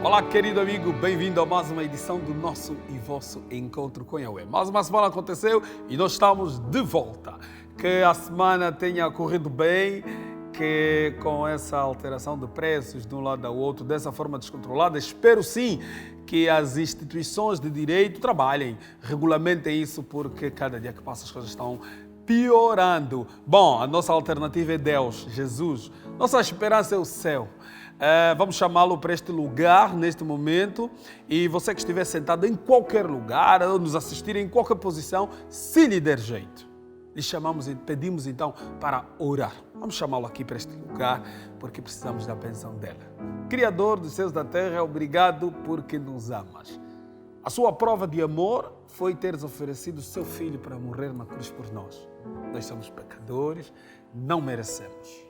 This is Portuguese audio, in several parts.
Olá, querido amigo, bem-vindo a mais uma edição do nosso e vosso Encontro com Yahweh. Mais uma semana aconteceu e nós estamos de volta. Que a semana tenha corrido bem, que com essa alteração de preços de um lado ao outro, dessa forma descontrolada, espero sim que as instituições de direito trabalhem, regulamentem isso, porque cada dia que passa as coisas estão piorando. Bom, a nossa alternativa é Deus, Jesus. Nossa esperança é o céu. Vamos chamá-lo para este lugar, neste momento, e você que estiver sentado em qualquer lugar, ou nos assistir em qualquer posição, se lhe der jeito, lhe chamamos e pedimos então para orar. Vamos chamá-lo aqui para este lugar, porque precisamos da bênção dela. Criador dos céus e da terra, obrigado porque nos amas. A sua prova de amor foi teres oferecido o seu filho para morrer na cruz por nós. Nós somos pecadores, não merecemos.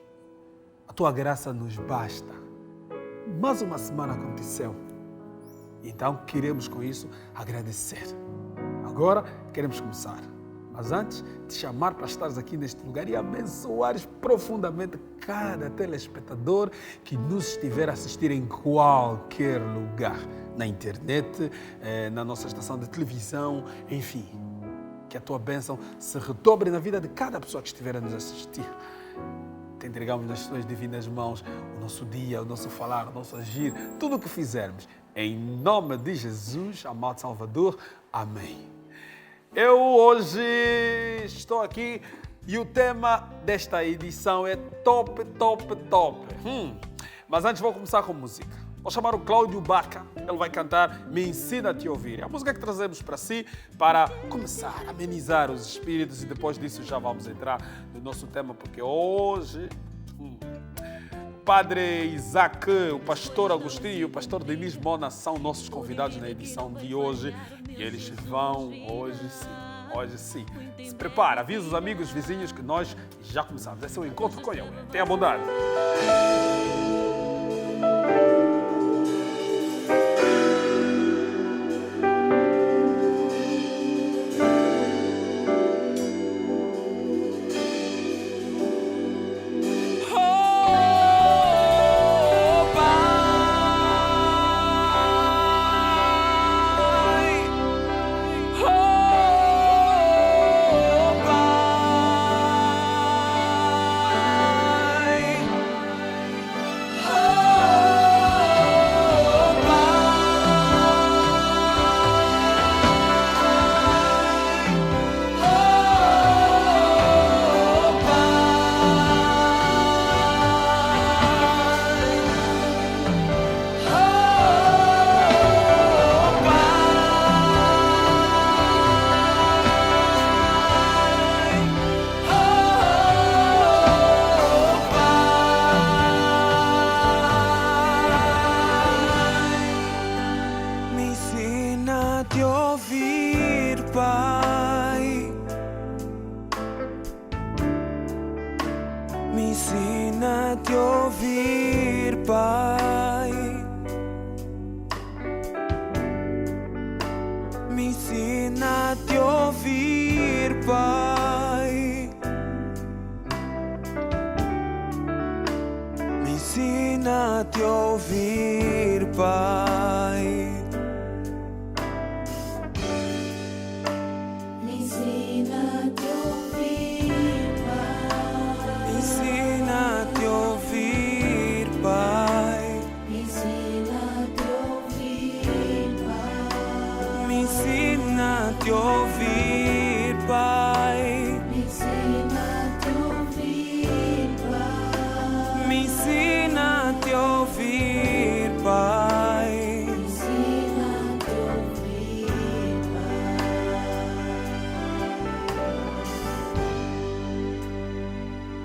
A tua graça nos basta. Mais uma semana aconteceu. Então, queremos com isso agradecer. Agora, queremos começar. Mas antes, te chamar para estares aqui neste lugar e abençoares profundamente cada telespectador que nos estiver a assistir em qualquer lugar. Na internet, na nossa estação de televisão, enfim. Que a tua bênção se redobre na vida de cada pessoa que estiver a nos assistir. Te entregamos nas tuas divinas mãos o nosso dia, o nosso falar, o nosso agir, tudo o que fizermos. Em nome de Jesus, amado Salvador. Amém. Eu hoje estou aqui e o tema desta edição é top. Mas antes vou começar com música. Vou chamar o Cláudio Baca, ele vai cantar Me Ensina a Te Ouvir. É a música que trazemos para si, para começar a amenizar os espíritos, e depois disso já vamos entrar no nosso tema, porque hoje o Padre Isaac, o Pastor Agostinho e o Pastor Denis Mona são nossos convidados na edição de hoje, e eles vão hoje sim. Se prepara, avisa os amigos, vizinhos que nós já começamos. Esse é o Encontro com Yahweh. Tenha bondade.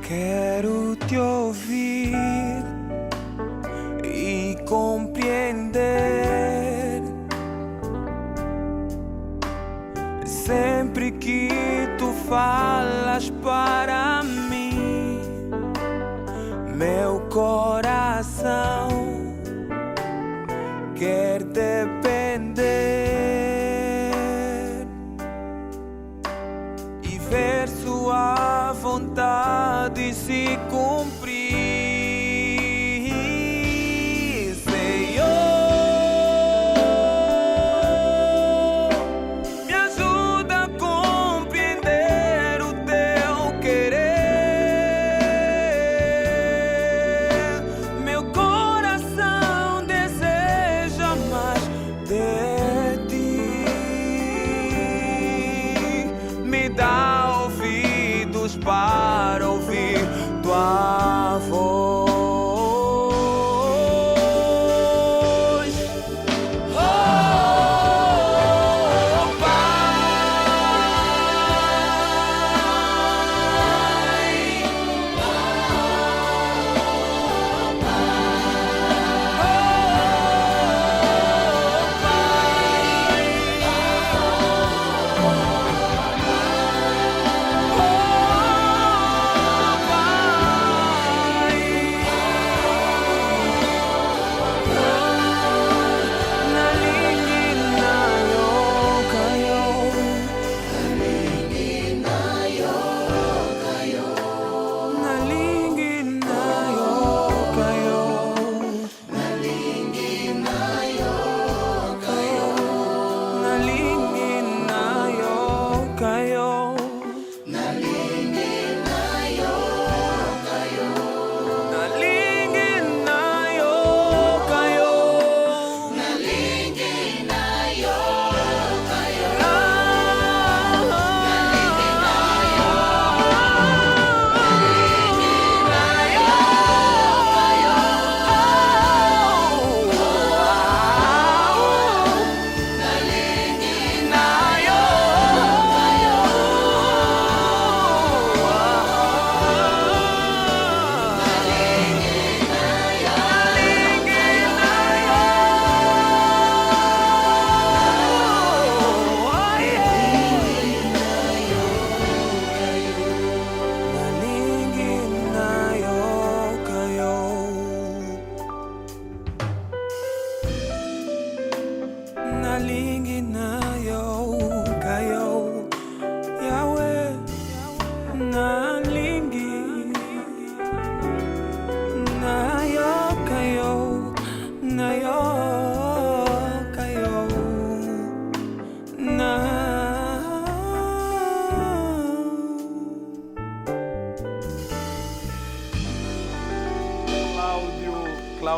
Quero te ouvir e compreender. Sempre que tu falas para mim, meu coração quer depender e ver sua vontade se cumprir, Senhor.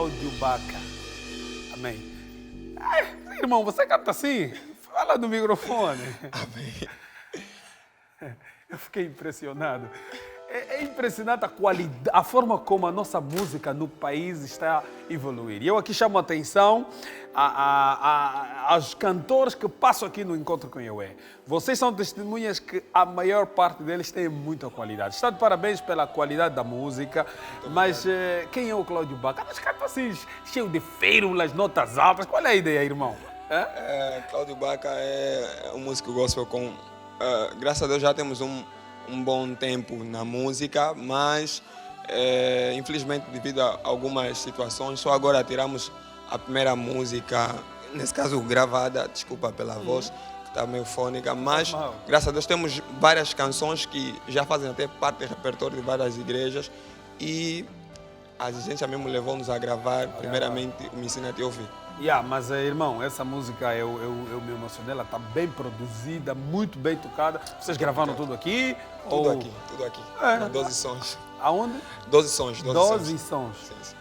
Cláudio Baca. Amém. Ai, irmão, você canta assim? Fala no microfone. Amém. Eu fiquei impressionado. É impressionante a qualidade, a forma como a nossa música no país está a evoluir. E eu aqui chamo a atenção aos cantores que passam aqui no Encontro com Yahweh. Vocês são testemunhas que a maior parte deles tem muita qualidade. Está de parabéns pela qualidade da música, mas quem é o Cláudio Baca? Mas canta assim, cheio de fírulas, notas altas. Qual é a ideia, irmão? Cláudio Baca é um músico gospel com... graças a Deus já temos um bom tempo na música, mas infelizmente devido a algumas situações, só agora tiramos a primeira música, nesse caso gravada, desculpa pela voz, que está meio fônica, mas graças a Deus temos várias canções que já fazem até parte do repertório de várias igrejas e a gente mesmo levou-nos a gravar, primeiramente, o Me Ensina a Te Ouvir. Mas, irmão, essa música, eu me emocionei, ela está bem produzida, muito bem tocada. Vocês gravaram tudo aqui? Tudo aqui. Na 12 sons. Aonde? 12 sons. 12 sons. Sim, sim.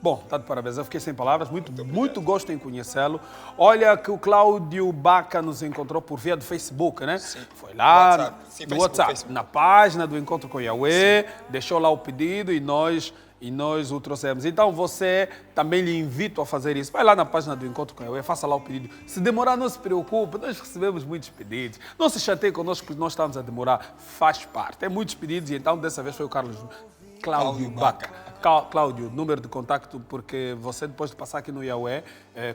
Bom, está de parabéns. Eu fiquei sem palavras. Muito gosto em conhecê-lo. Olha que o Cláudio Baca nos encontrou por via do Facebook, né? Sim. Foi lá No no WhatsApp, na página do Encontro com Yahweh, deixou lá o pedido e nós o trouxemos. Então você também lhe invito a fazer isso. Vai lá na página do Encontro com Yahweh, faça lá o pedido. Se demorar, não se preocupe, nós recebemos muitos pedidos. Não se chateie conosco porque nós estamos a demorar, faz parte. Tem muitos pedidos e então dessa vez foi o Cláudio Baca. Cláudio, número de contacto, porque você depois de passar aqui no Yahweh,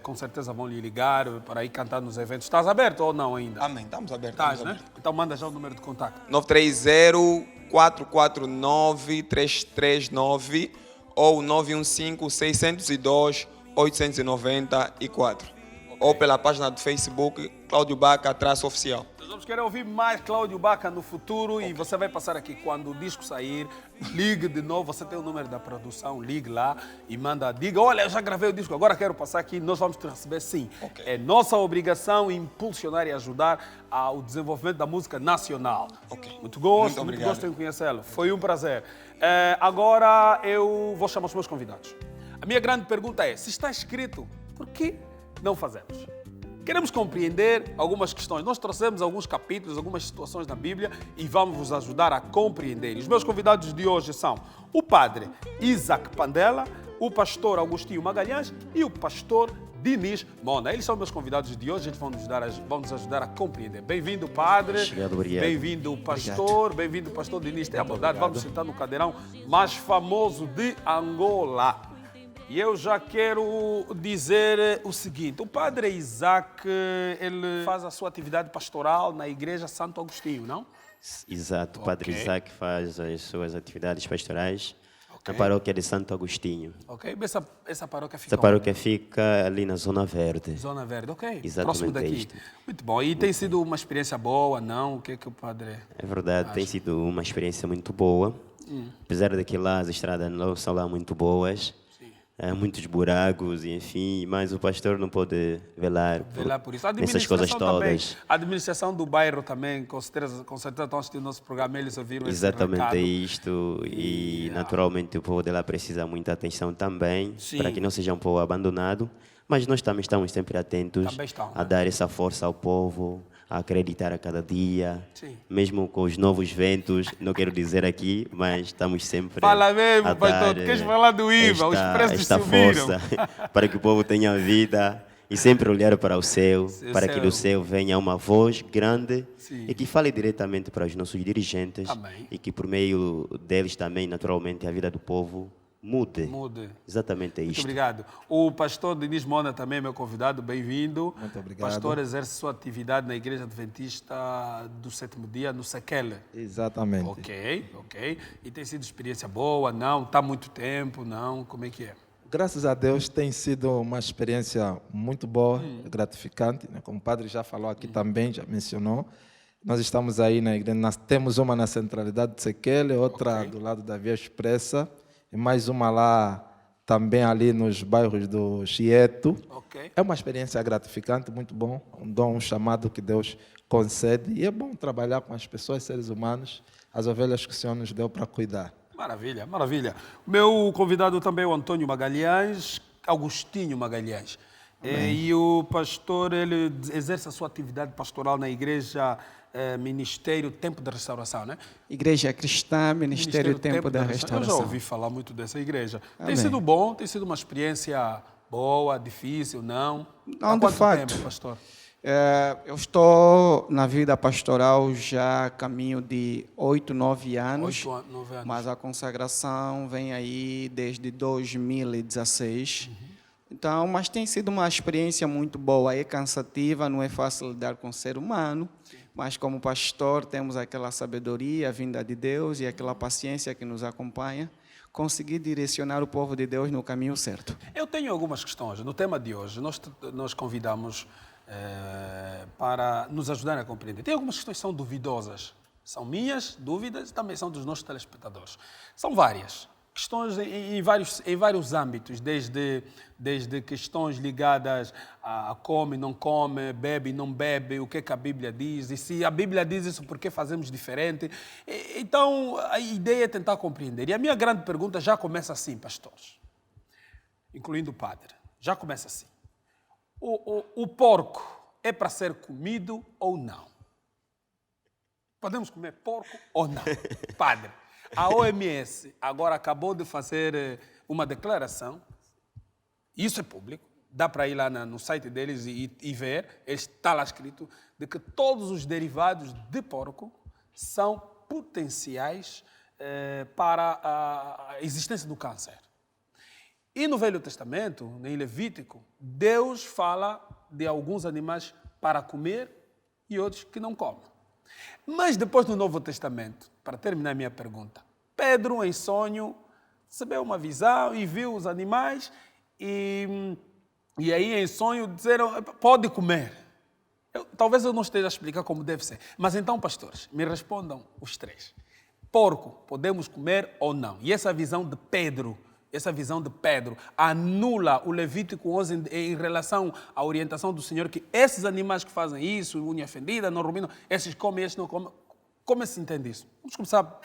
com certeza vão lhe ligar para ir cantar nos eventos. Estás aberto ou não ainda? Amém, estamos abertos. Estás, né? Então manda já o número de contacto. 930-449-339 ou 915-602-894. Ou pela página do Facebook, Cláudio Baca, _oficial. Nós vamos querer ouvir mais Cláudio Baca no futuro e você vai passar aqui quando o disco sair. Ligue de novo, você tem o número da produção, ligue lá e diga, olha, eu já gravei o disco, agora quero passar aqui, nós vamos te receber sim. É nossa obrigação impulsionar e ajudar ao desenvolvimento da música nacional. Muito gosto em conhecê-lo, foi um prazer. Agora eu vou chamar os meus convidados. A minha grande pergunta é, se está escrito, por que não fazemos? Queremos compreender algumas questões. Nós trouxemos alguns capítulos, algumas situações na Bíblia e vamos vos ajudar a compreender. E os meus convidados de hoje são o padre Isaac Pandela, o pastor Agostinho Magalhães e o pastor Dinis Mona. Eles são meus convidados de hoje, eles vão nos ajudar a compreender. Bem-vindo, padre. Obrigado. Bem-vindo, pastor. Bem-vindo, pastor Dinis. Tenha bondade, vamos sentar no cadeirão mais famoso de Angola. E eu já quero dizer o seguinte, o padre Isaac, ele faz a sua atividade pastoral na igreja Santo Agostinho, não? Exato, o padre Isaac faz as suas atividades pastorais na paróquia de Santo Agostinho. Ok, essa paróquia fica Essa paróquia fica ali na Zona Verde. Zona Verde, ok. Exatamente. Próximo daqui. Isto. Muito bom. E tem sido uma experiência boa, não? O que é que o padre... É verdade, tem sido uma experiência muito boa. Apesar de que lá as estradas não são lá muito boas. Muitos buracos, enfim, mas o pastor não pode velar por isso. essas coisas todas. A administração do bairro também, com certeza estão assistindo o nosso programa, eles ouviram exatamente esse recado. Isto e naturalmente o povo dela precisa muita atenção também, para que não seja um povo abandonado, mas nós também estamos sempre atentos a dar essa força ao povo, a acreditar a cada dia, mesmo com os novos ventos, não quero dizer aqui, mas estamos sempre Fala mesmo, a pastor, dar queres falar do IVA, os preços subiram. Força para que o povo tenha vida e sempre olhar para o céu, para que do céu venha uma voz grande e que fale diretamente para os nossos dirigentes e que por meio deles também, naturalmente, a vida do povo mude. Exatamente isto. Muito obrigado. O pastor Dinis Mona também é meu convidado, bem-vindo. Muito obrigado. O pastor exerce sua atividade na Igreja Adventista do Sétimo Dia, no Sekele. Exatamente. Ok. E tem sido experiência boa, não? Está há muito tempo, não? Como é que é? Graças a Deus tem sido uma experiência muito boa, gratificante. Né? Como o padre já falou aqui também, já mencionou. Nós estamos aí na igreja, nós temos uma na centralidade de Sekele, outra do lado da Via Expressa, e mais uma lá também ali nos bairros do Chieto. É uma experiência gratificante, muito bom, um dom, um chamado que Deus concede. E é bom trabalhar com as pessoas, seres humanos, as ovelhas que o Senhor nos deu para cuidar. Maravilha, maravilha. O meu convidado também é o Antônio Magalhães, Agostinho Magalhães. E o pastor, ele exerce a sua atividade pastoral na igreja Ministério Tempo da Restauração, né? Igreja Cristã, Ministério Tempo da Restauração. Eu já ouvi falar muito dessa igreja. Amém. Tem sido bom? Tem sido uma experiência boa, difícil, não? Não, Há quanto de fato. tempo, pastor? Eu estou na vida pastoral já a caminho de 8, 9 anos. 9 anos. Mas a consagração vem aí desde 2016. Então, mas tem sido uma experiência muito boa. É cansativa, não é fácil lidar com o ser humano. Mas como pastor temos aquela sabedoria vinda de Deus e aquela paciência que nos acompanha. Conseguir direcionar o povo de Deus no caminho certo. Eu tenho algumas questões. No tema de hoje, nós convidamos para nos ajudar a compreender. Tem algumas questões que são duvidosas. São minhas dúvidas e também são dos nossos telespectadores. São várias. Questões em vários âmbitos, desde questões ligadas a come, não come, bebe, não bebe, o que a Bíblia diz, e se a Bíblia diz isso, por que fazemos diferente? Então, a ideia é tentar compreender. E a minha grande pergunta já começa assim, pastores, incluindo o padre, já começa assim. O porco é para ser comido ou não? Podemos comer porco ou não? Padre. A OMS agora acabou de fazer uma declaração, isso é público, dá para ir lá no site deles e ver, está lá escrito, de que todos os derivados de porco são potenciais para a existência do câncer. E no Velho Testamento, em Levítico, Deus fala de alguns animais para comer e outros que não comem. Mas depois no Novo Testamento, para terminar a minha pergunta, Pedro, em sonho, recebeu uma visão e viu os animais e aí em sonho disseram, pode comer. Talvez eu não esteja a explicar como deve ser. Mas então, pastores, me respondam os três. Porco, podemos comer ou não? E essa visão de Pedro anula o Levítico 11 em relação à orientação do Senhor, que esses animais que fazem isso, unha fendida, não ruminam, esses comem, esses não comem. Como se entende isso? Vamos começar.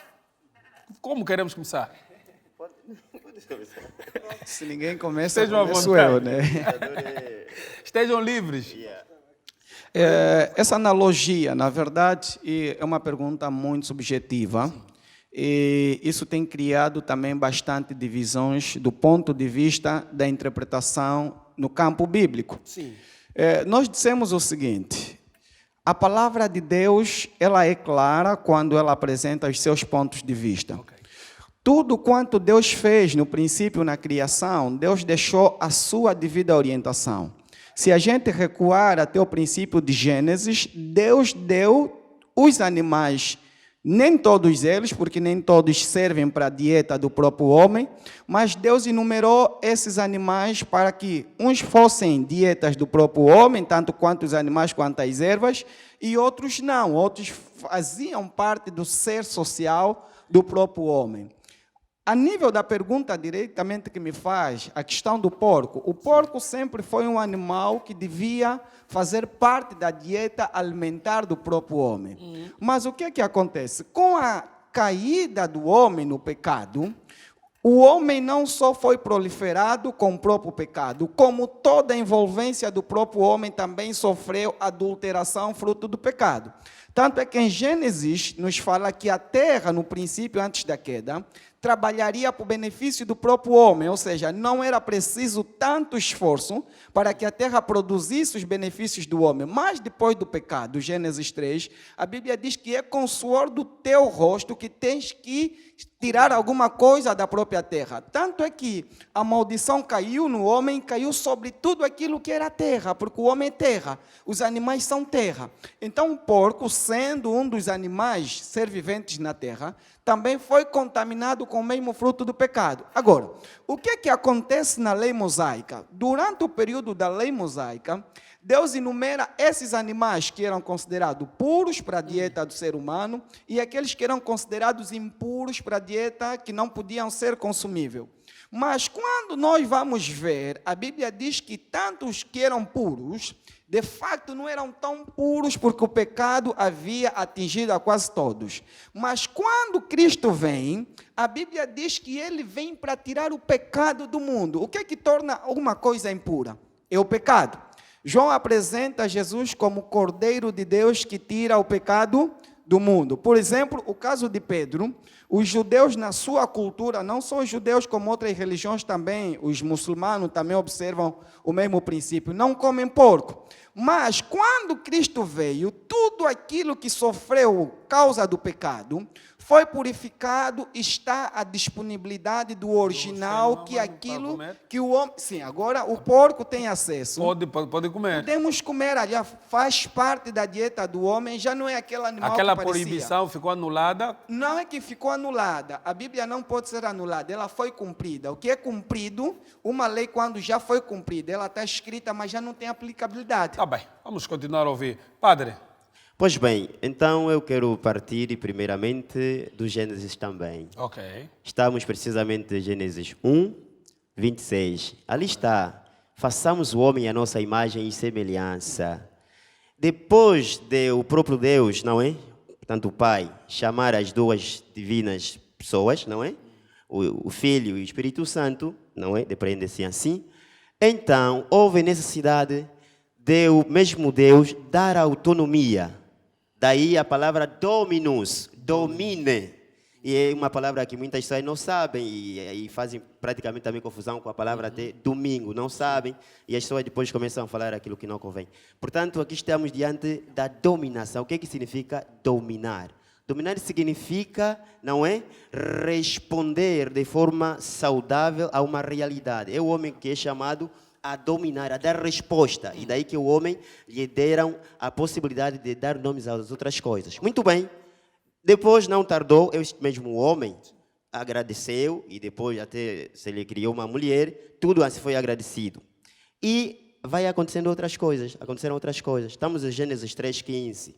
Como queremos começar? Se ninguém começa, estejam à começo vontade. eu, né? Estejam livres. Essa analogia, na verdade, é uma pergunta muito subjetiva. E isso tem criado também bastante divisões do ponto de vista da interpretação no campo bíblico. Sim. Nós dissemos o seguinte: a palavra de Deus, ela é clara quando ela apresenta os seus pontos de vista. Okay. Tudo quanto Deus fez no princípio na criação, Deus deixou a sua devida orientação. Se a gente recuar até o princípio de Gênesis, Deus deu os animais, nem todos eles, porque nem todos servem para a dieta do próprio homem, mas Deus enumerou esses animais para que uns fossem dietas do próprio homem, tanto quanto os animais quanto as ervas, e outros não, outros faziam parte do ser social do próprio homem. A nível da pergunta diretamente que me faz, a questão do porco, o porco sempre foi um animal que devia fazer parte da dieta alimentar do próprio homem. Mas o que é que acontece? Com a caída do homem no pecado, o homem não só foi proliferado com o próprio pecado, como toda a envolvência do próprio homem também sofreu adulteração fruto do pecado. Tanto é que em Gênesis nos fala que a terra, no princípio, antes da queda, trabalharia para o benefício do próprio homem, ou seja, não era preciso tanto esforço para que a terra produzisse os benefícios do homem. Mas depois do pecado, Gênesis 3, a Bíblia diz que é com o suor do teu rosto que tens que tirar alguma coisa da própria terra. Tanto é que a maldição caiu no homem, caiu sobre tudo aquilo que era terra, porque o homem é terra, os animais são terra. Então o porco, sendo um dos animais ser viventes na terra, também foi contaminado com o mesmo fruto do pecado. Agora, o que é que acontece na lei mosaica? Durante o período da lei mosaica, Deus enumera esses animais que eram considerados puros para a dieta do ser humano e aqueles que eram considerados impuros para a dieta que não podiam ser consumíveis. Mas quando nós vamos ver, a Bíblia diz que tantos que eram puros, de fato não eram tão puros porque o pecado havia atingido a quase todos. Mas quando Cristo vem, a Bíblia diz que ele vem para tirar o pecado do mundo. O que é que torna alguma coisa impura? É o pecado. João apresenta Jesus como Cordeiro de Deus que tira o pecado do mundo. Por exemplo, o caso de Pedro, os judeus na sua cultura, não só os judeus como outras religiões também, os muçulmanos também observam o mesmo princípio, não comem porco. Mas quando Cristo veio, tudo aquilo que sofreu causa do pecado foi purificado, está à disponibilidade do original, que aquilo que o homem... Sim, agora o porco tem acesso. Pode comer. Podemos comer, aliás, faz parte da dieta do homem, já não é aquele animal Aquela que parecia. proibição ficou anulada? Não é que ficou anulada, a Bíblia não pode ser anulada, ela foi cumprida. O que é cumprido, uma lei quando já foi cumprida, ela está escrita, mas já não tem aplicabilidade. Tá bem, vamos continuar a ouvir. Padre. Pois bem, então eu quero partir primeiramente do Gênesis também. Ok. Estamos precisamente em Gênesis 1, 26. Ali está, façamos o homem à nossa imagem e semelhança. Depois de o próprio Deus, não é? Portanto, o Pai, chamar as duas divinas pessoas, não é? O Filho e o Espírito Santo, não é? Depreende-se assim. Então, houve necessidade de o mesmo Deus dar autonomia. Daí a palavra dominus, domine. E é uma palavra que muitas pessoas não sabem e fazem praticamente também confusão com a palavra de domingo. Não sabem e as pessoas depois começam a falar aquilo que não convém. Portanto, aqui estamos diante da dominação. O que significa dominar? Dominar significa, não é? Responder de forma saudável a uma realidade. É o homem que é chamado a dominar, a dar resposta. E daí que o homem lhe deram a possibilidade de dar nomes às outras coisas. Muito bem. Depois não tardou, este mesmo homem agradeceu e depois até se lhe criou uma mulher, tudo assim foi agradecido. E vai acontecendo outras coisas, aconteceram outras coisas. Estamos em Gênesis 3,15,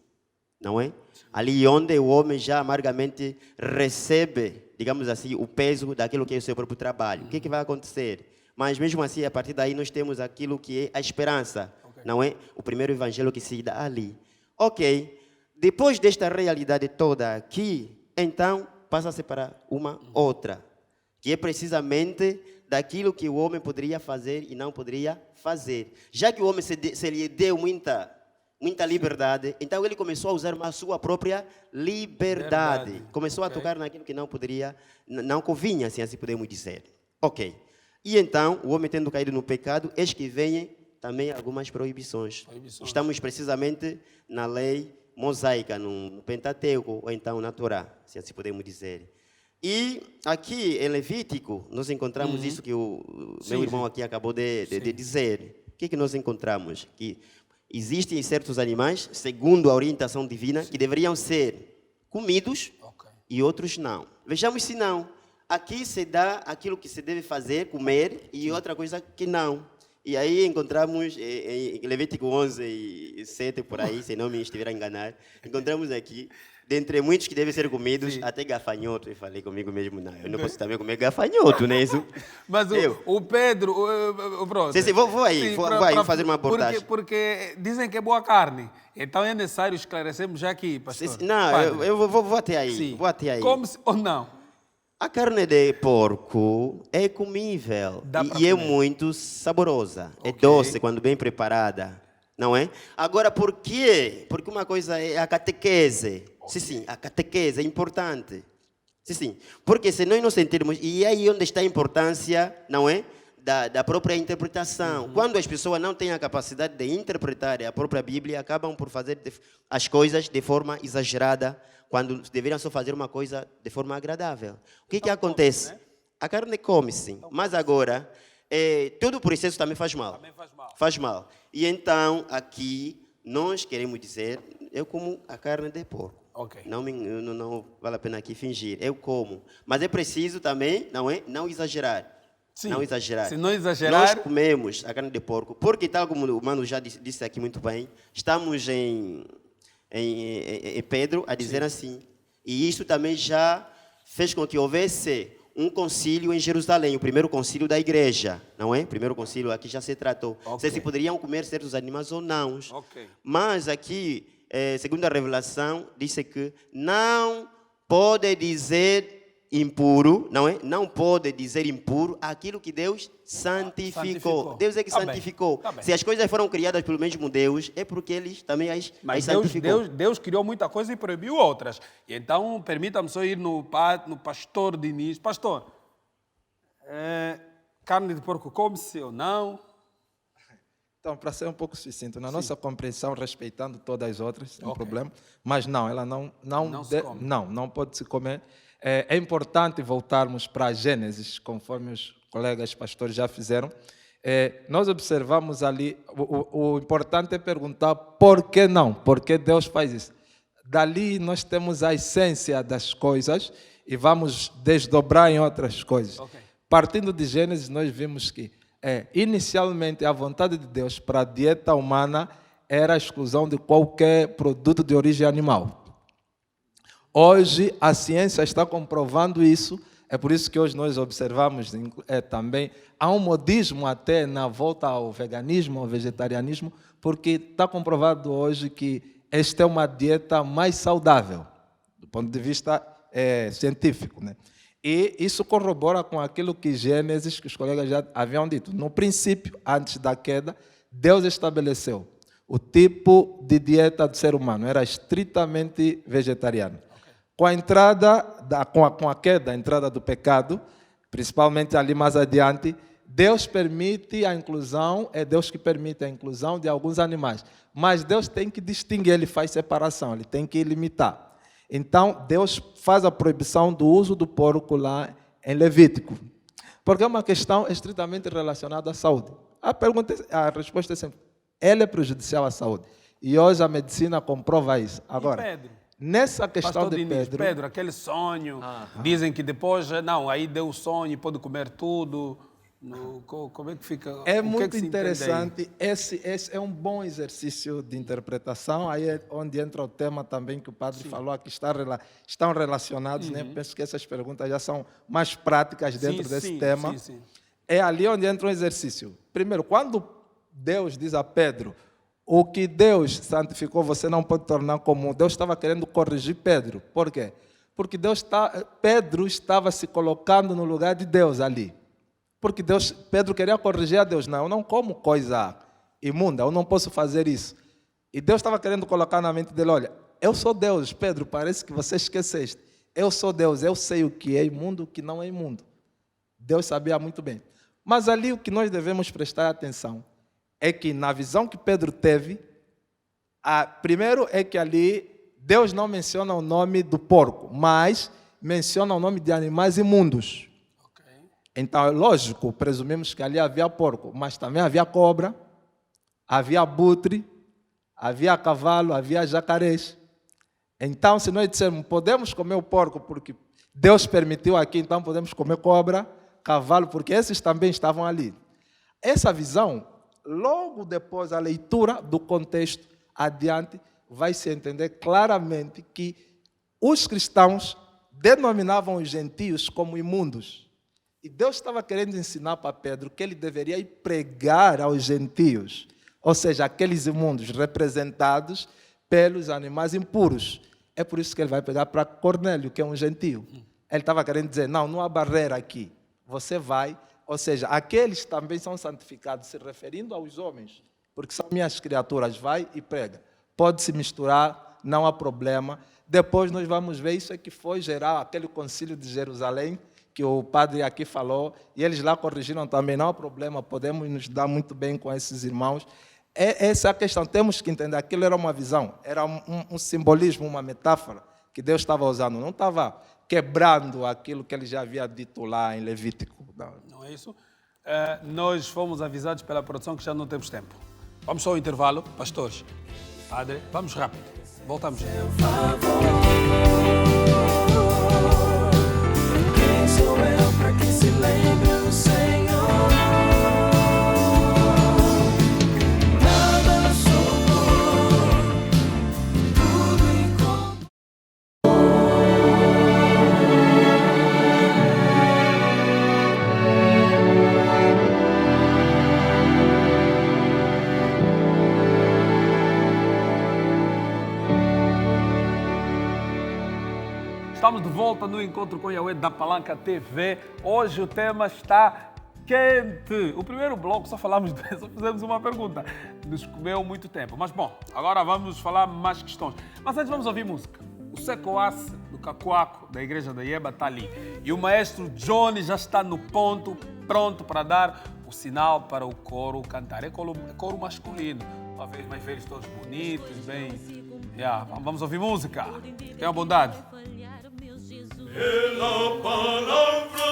não é? Ali onde o homem já amargamente recebe, digamos assim, o peso daquilo que é o seu próprio trabalho. O que vai acontecer? Mas mesmo assim, a partir daí nós temos aquilo que é a esperança, não é? O primeiro evangelho que se dá ali. Ok, depois desta realidade toda aqui, então passa-se para uma outra, que é precisamente daquilo que o homem poderia fazer e não poderia fazer. Já que o homem se lhe deu muita liberdade, então ele começou a usar a sua própria liberdade. Começou a tocar naquilo que não poderia, não convinha, assim podemos dizer. Ok. E então, o homem tendo caído no pecado, eis que vêm também algumas proibições. Estamos precisamente na lei mosaica, no Pentateuco, ou então na Torá, se assim podemos dizer. E aqui em Levítico, nós encontramos isso que o meu irmão aqui acabou de dizer. O que nós encontramos? Que existem certos animais, segundo a orientação divina, que deveriam ser comidos e outros não. Vejamos se não. Aqui se dá aquilo que se deve fazer, comer, e outra coisa que não. E aí encontramos, em Levítico 11 e 7, por aí, se não me estiver a enganar, encontramos aqui, dentre muitos que devem ser comidos, até gafanhoto. Eu falei comigo mesmo, não, eu não posso também comer gafanhoto, não é isso? Mas o Pedro, pronto. Sim, vou aí fazer uma abordagem. Porque dizem que é boa carne, então é necessário esclarecermos já aqui, pastor. Não, eu vou até aí. Sim. Vou até aí. Come-se ou não? A carne de porco é comível e é muito saborosa. É doce quando bem preparada, não é? Agora, por quê? Porque uma coisa é a catequese. Sim, a catequese é importante. Sim, porque se nós não sentirmos... E é aí onde está a importância, não é? Da própria interpretação. Quando as pessoas não têm a capacidade de interpretar a própria Bíblia, acabam por fazer as coisas de forma exagerada, quando deveriam só fazer uma coisa de forma agradável. O que acontece? Come, né? A carne come-se, mas agora, todo o processo também faz mal. Faz mal. E então, aqui, nós queremos dizer, eu como a carne de porco. Não vale a pena aqui fingir, eu como. Mas é preciso também, não exagerar. Sim. Não exagerar. Se não exagerar... Nós comemos a carne de porco, porque tal como o Mano já disse aqui muito bem, estamos em Pedro a dizer assim. E isso também já fez com que houvesse um concílio em Jerusalém, o primeiro concílio da igreja, não é? O primeiro concílio aqui já se tratou. Se poderiam comer certos animais ou não. Mas aqui, segundo a revelação, disse que não pode dizer impuro, não é? Não pode dizer impuro aquilo que Deus santificou. Deus é que santificou. Se as coisas foram criadas pelo mesmo Deus, é porque Ele também as santificou. Deus criou muita coisa e proibiu outras. E então, permita-me só ir no pastor Diniz. Pastor, carne de porco come-se ou não? Então, para ser um pouco sucinto, na nossa compreensão, respeitando todas as outras, sem problema, mas não, ela não pode se comer. É importante voltarmos para a Gênesis, conforme os colegas pastores já fizeram. Nós observamos ali, o importante é perguntar por que não, por que Deus faz isso. Dali nós temos a essência das coisas e vamos desdobrar em outras coisas. Partindo de Gênesis, nós vimos que, inicialmente, a vontade de Deus para a dieta humana era a exclusão de qualquer produto de origem animal. Hoje, a ciência está comprovando isso, é por isso que hoje nós observamos também, há um modismo até na volta ao veganismo, ao vegetarianismo, porque está comprovado hoje que esta é uma dieta mais saudável, do ponto de vista científico, né? E isso corrobora com aquilo que Gênesis, que os colegas já haviam dito. No princípio, antes da queda, Deus estabeleceu o tipo de dieta do ser humano, era estritamente vegetariano. Com a entrada, com a queda, a entrada do pecado, principalmente ali mais adiante, Deus permite a inclusão, é Deus que permite a inclusão de alguns animais. Mas Deus tem que distinguir, Ele faz separação, Ele tem que limitar. Então, Deus faz a proibição do uso do porco lá em Levítico. Porque é uma questão estritamente relacionada à saúde. A resposta é sempre, ele é prejudicial à saúde. E hoje a medicina comprova isso. Agora, Pedro? Nessa questão de Pedro, aquele sonho, dizem que depois, aí deu o sonho e pode comer tudo. Como é que fica? É muito interessante, esse é um bom exercício de interpretação, aí é onde entra o tema também que o padre falou, aqui estão relacionados, né? Penso que essas perguntas já são mais práticas dentro desse tema. É ali onde entra um exercício. Primeiro, quando Deus diz a Pedro, o que Deus santificou, você não pode tornar comum. Deus estava querendo corrigir Pedro. Por quê? Porque Pedro estava se colocando no lugar de Deus ali. Porque Pedro queria corrigir a Deus. Não, eu não como coisa imunda, eu não posso fazer isso. E Deus estava querendo colocar na mente dele, olha, eu sou Deus, Pedro, parece que você esqueceste. Eu sou Deus, eu sei o que é imundo, o que não é imundo. Deus sabia muito bem. Mas ali o que nós devemos prestar atenção é que na visão que Pedro teve, primeiro é que ali Deus não menciona o nome do porco, mas menciona o nome de animais imundos. Então, é lógico, presumimos que ali havia porco, mas também havia cobra, havia abutre, havia cavalo, havia jacarés. Então, se nós dissermos, podemos comer o porco porque Deus permitiu aqui, então podemos comer cobra, cavalo, porque esses também estavam ali. Essa visão, logo depois da leitura do contexto adiante, vai se entender claramente que os cristãos denominavam os gentios como imundos. E Deus estava querendo ensinar para Pedro que ele deveria ir pregar aos gentios, ou seja, aqueles imundos representados pelos animais impuros. É por isso que ele vai pegar para Cornélio, que é um gentio. Ele estava querendo dizer, não há barreira aqui. Você vai, ou seja, aqueles também são santificados, se referindo aos homens, porque são minhas criaturas, vai e prega. Pode se misturar, não há problema. Depois nós vamos ver, isso é que foi gerar aquele concílio de Jerusalém, que o padre aqui falou, e eles lá corrigiram também, não há problema, podemos nos dar muito bem com esses irmãos. Essa é a questão, temos que entender, aquilo era uma visão, era um simbolismo, uma metáfora que Deus estava usando, não estava quebrando aquilo que ele já havia dito lá em Levítico. Não é isso? Nós fomos avisados pela produção que já não temos tempo. Vamos só ao intervalo, pastores. Padre, vamos rápido. Voltamos. Quem sou eu para que se lembre o Senhor? Nada sou, tudo encontro. Estamos de volta no Encontro com Yahweh da Palanca TV. Hoje o tema está quente. O primeiro bloco só fizemos uma pergunta. Nos comeu muito tempo. Mas bom, agora vamos falar mais questões. Mas antes vamos ouvir música. O Secoace do Cacoaco, da Igreja da Ieba, está ali. E o maestro Johnny já está no ponto, pronto para dar o sinal para o coro cantar. É coro masculino. Uma vez mais velhos, todos bonitos, bem... Vamos ouvir música. Tenha bondade. Pela palavra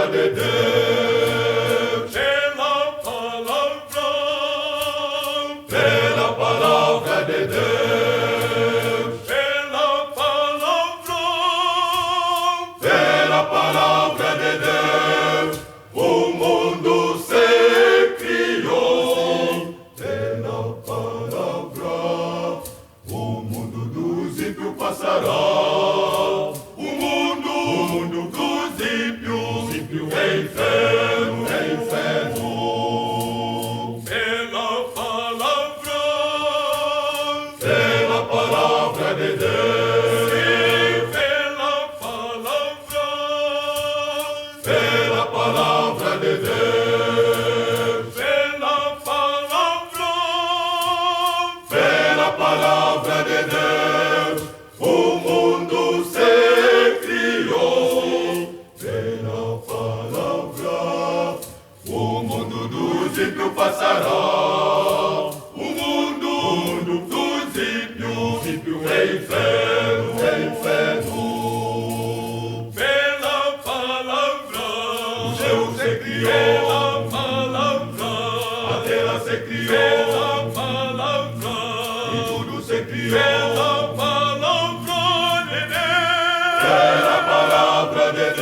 de Deus, pela palavra de Deus, pela palavra de Deus, o mundo se criou. Pela palavra, o mundo dos ímpios passará. Passará o mundo dos ímpios, é inferno, Pela palavra, o céu se criou. Pela palavra, a terra se criou. Pela palavra, e tudo se criou. Pela palavra de Deus. Pela palavra de Deus.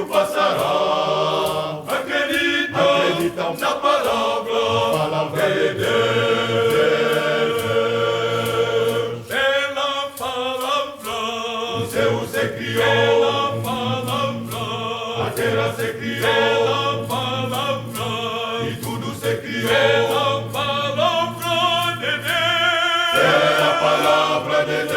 Passará, acreditam na palavra de Deus. Pela palavra, o céu se criou. Pela palavra, a terra se criou. Pela palavra, e tudo se criou. Pela palavra de Deus. Pela palavra de Deus.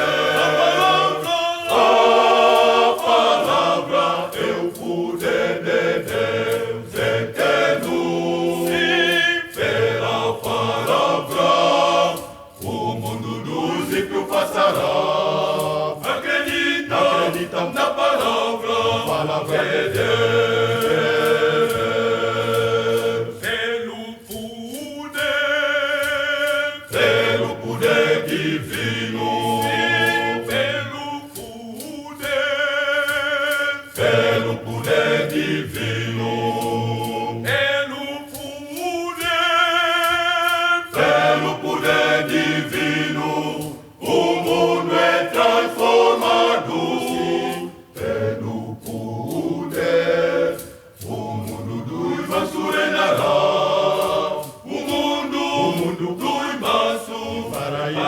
Acreditam na palavra de Deus. Pelo poder divino, pelo poder divino, pelo poder divino, o mundo é transformado. Pelo poder, o mundo dos mansos reinará. O mundo dos mansos, paraíso.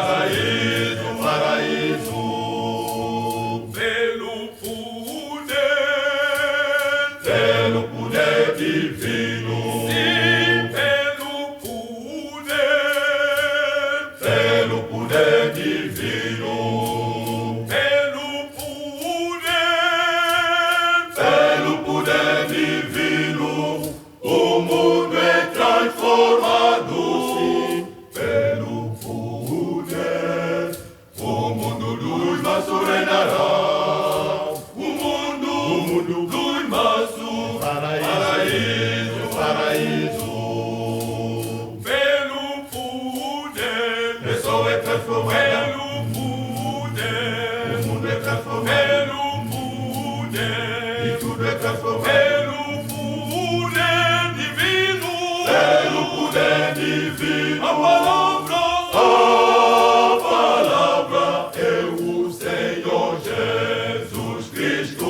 Pelo poder divino. Pelo poder divino. Pelo poder divino, o mundo é transformado. Pelo poder, o mundo dos mansos reinará. O mundo dos mansos, paraíso. Pelo poder, pessoa é transformada. Pelo poder, o mundo é transformado. Pelo poder, e tudo é transformado. Pelo poder divino. Pelo poder divino. A palavra é o Senhor Jesus Cristo.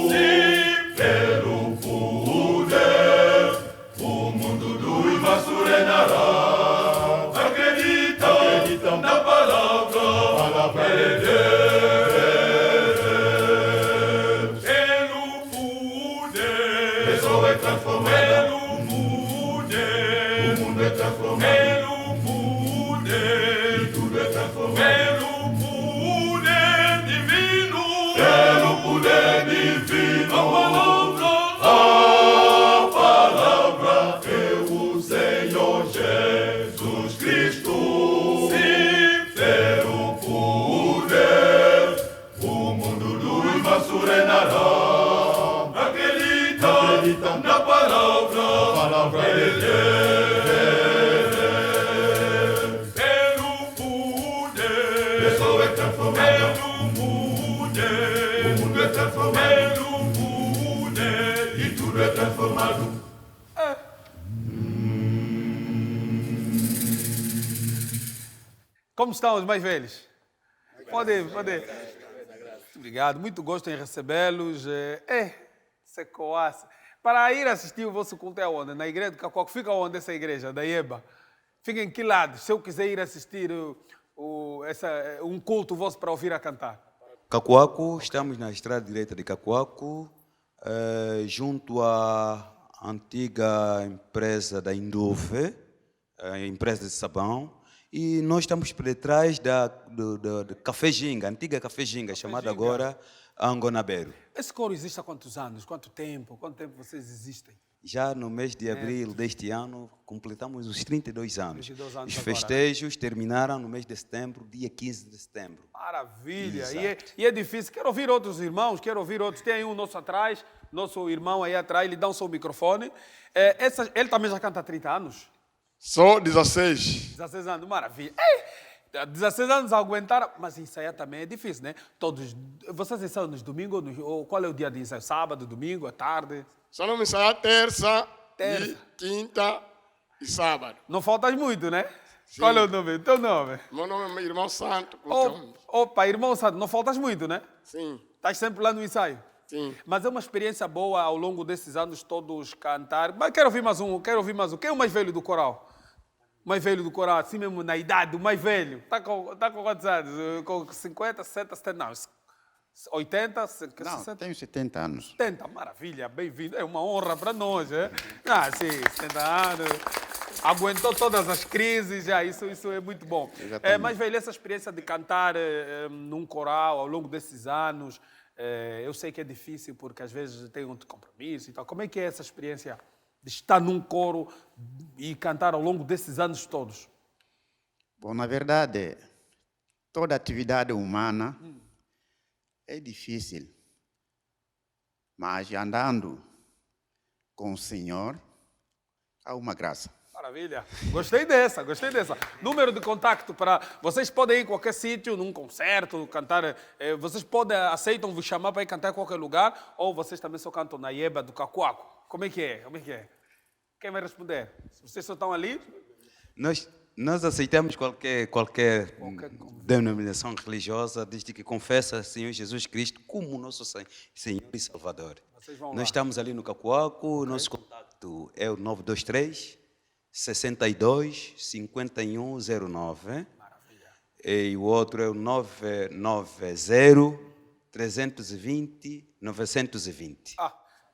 Sim. Pelo poder, o mundo dos mansos reinará. Acreditam na palavra de Deus. pelo poder, e tudo é transformado. Pelo poder divino, pelo poder divino, a palavra é o Senhor Jesus Cristo. Sim, pelo poder, o mundo dos mansos reinará. Acredita na palavra de Deus. Pelo poder, pessoa é transformada. Pelo poder, o mundo é transformado. Pelo poder, e tudo é transformado. Como estão os mais velhos? Pode. Muito obrigado, muito gosto em recebê-los. Secoaça. Para ir assistir o vosso culto é onde? Na igreja do Cacoaco. Fica onde essa igreja, da IEBA? Fica em que lado? Se eu quiser ir assistir um culto vosso para ouvir a cantar. Cacoaco, estamos na estrada direita de Cacoaco, junto à antiga empresa da Indufe, a empresa de sabão, e nós estamos por detrás da Café Ginga, antiga Café Ginga, chamada agora Angonabeiro. Esse coro existe há quantos anos? Quanto tempo vocês existem? Já no mês de abril deste ano, completamos os 32 anos. 32 anos os agora, festejos terminaram no mês de setembro, dia 15 de setembro. Maravilha! E é difícil. Quero ouvir outros irmãos, Tem aí um nosso atrás, nosso irmão aí atrás, ele dá o seu microfone. Ele também já canta há 30 anos? Só 16. 16 anos, maravilha. 16 anos a aguentar, mas ensaiar também é difícil, né? Vocês ensaiam nos domingos? Ou qual é o dia de ensaio? Sábado, domingo, à tarde? Só não me ensaiar terça, e quinta e sábado. Não faltas muito, né? Sim. Qual é o nome? Teu nome? Meu nome é Irmão Santo. Opa, Irmão Santo, não faltas muito, né? Sim. Estás sempre lá no ensaio? Sim. Mas é uma experiência boa ao longo desses anos todos cantar. Mas quero ouvir mais um. Quem é o mais velho do coral? O mais velho do coral, assim mesmo na idade, o mais velho. Está com quantos anos? Com 50, 60, 70, não. 80, Não, 60? tenho 70 anos. 70, maravilha, bem-vindo. É uma honra para nós, é? Sim, 70 anos. Aguentou todas as crises, isso é muito bom. Mas, velho, essa experiência de cantar num coral ao longo desses anos, eu sei que é difícil porque às vezes tem um compromisso e tal. Como é que é essa experiência de estar num coro e cantar ao longo desses anos todos? Bom, na verdade, toda atividade humana é difícil, mas andando com o Senhor, há uma graça. Maravilha. Gostei dessa. Número de contacto para... Vocês podem ir em qualquer sítio, num concerto, cantar... Vocês aceitam vos chamar para ir cantar em qualquer lugar ou vocês também só cantam na IEBA do Cacoaco? Como é que é? Quem vai responder? Vocês só estão ali? Nós aceitamos qualquer denominação religiosa, desde que confessa o Senhor Jesus Cristo como nosso Senhor e Salvador. Nós estamos ali no Cacoaco, nosso contato é o 923 62 5109. Maravilha. E o outro é o 990 320 920.